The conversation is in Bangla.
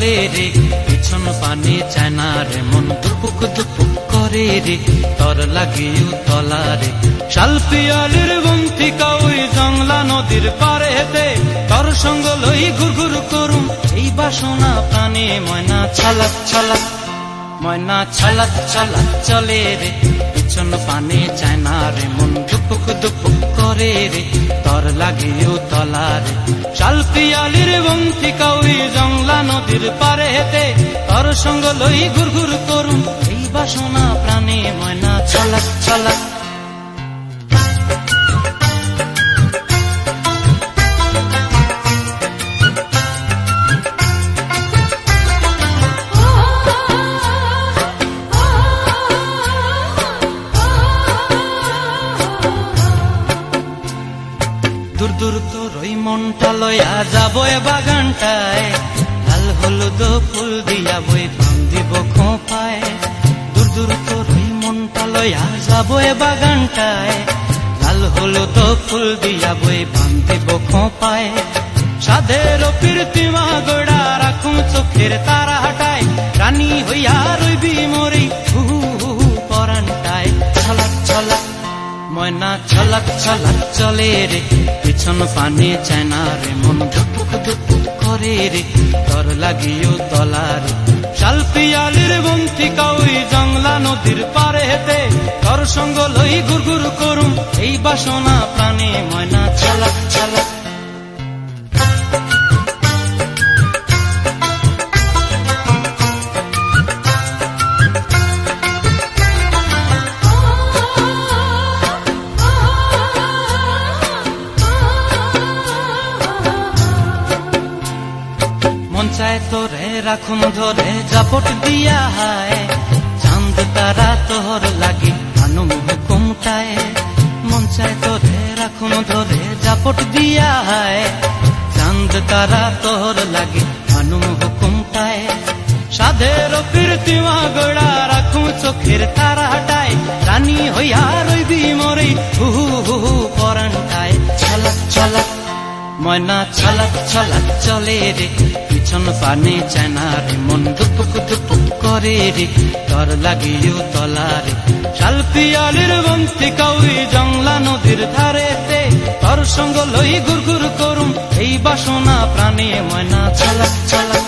চলে রে, পিছন পানে চায় না রে, মন দুপুক দুপুক করে রে, তর লাগিও তলা রে। শাল পিয়ালির বন্তিকা ওই জংলা নদীর পারে হেতে, তর সঙ্গ লই ঘুর ঘুর করুম এই বাসনা প্রাণে। ময়না ছলাক ছলাক, ময়না ছলাক ছলাক চলে রে, পিছন পানে চায় না রে, মন দুপুক দুপুক করে রে, তর লাগিও তলা রে। শাল পিয়ালির বন্তিকা ওই জংলা নদীর পারে হেতে, তর সঙ্গ লই ঘুর ঘুর করুম এই বাসনা প্রাণে। ময়না ছলাক ছলাক। দূর দূর তোর ওই মনটা লয়া যাবো এ বাগানটায়, লাল হলুদ ফুল দিয়া বই বান্ধিব খোঁপায়। দূর দূর তোর ওই মনটা লয়া যাবো এ বাগানটায়, লাল হলুদ ফুল দিয়া বই বান্ধিব খোঁপায়। সাধের প্রীতিমা গোড়া রাখুম চোখের তারা হাটায়, রানী হইয়া রইবি মরি হু হু পরানটায়। ছলাক ছলাক, ময়না ছলাক ছলাক চলে রে, পিছন পানে চায় না রে, মন দুপুক দুপুক করে রে, তর লাগিও তলা রে। শাল পিয়ালির বন্তিকা ওই জংলা নদীর পারে হেতে, তর সঙ্গ লই ঘুর ঘুর করুম এই বাসনা প্রাণে। ময়না ছলাক ছলাক। মন চায় তোরে রাখুম ধরে জাপট দিয়া হায়, চাঁদ তারা তোর লাগি আনুম হুকুমটায়। মন চায় তোরে রাখুম ধরে জাপট দিয়া হায়, চাঁদ তারা তোর লাগি আনুম হুকুমটায়। সাধের প্রীতিমা গোড়া রাখুম চোখের তারা হাটায়, রানী হইয়া রইবি মরি হু হু পরানটায়। ছলাক ছলাক, ময়না ছলাক ছলাক চলে রে, পিছন পানে চায় না রে, মন দুপুক দুপুক করে রে, তর লাগিও তলা রে। শাল পিয়ালির বন্তিকা ওই জংলা নদীর ধারেতে, তর সঙ্গ লই ঘুর ঘুর করুম এই বাসনা প্রাণে। ময়না ছলাক ছলাক।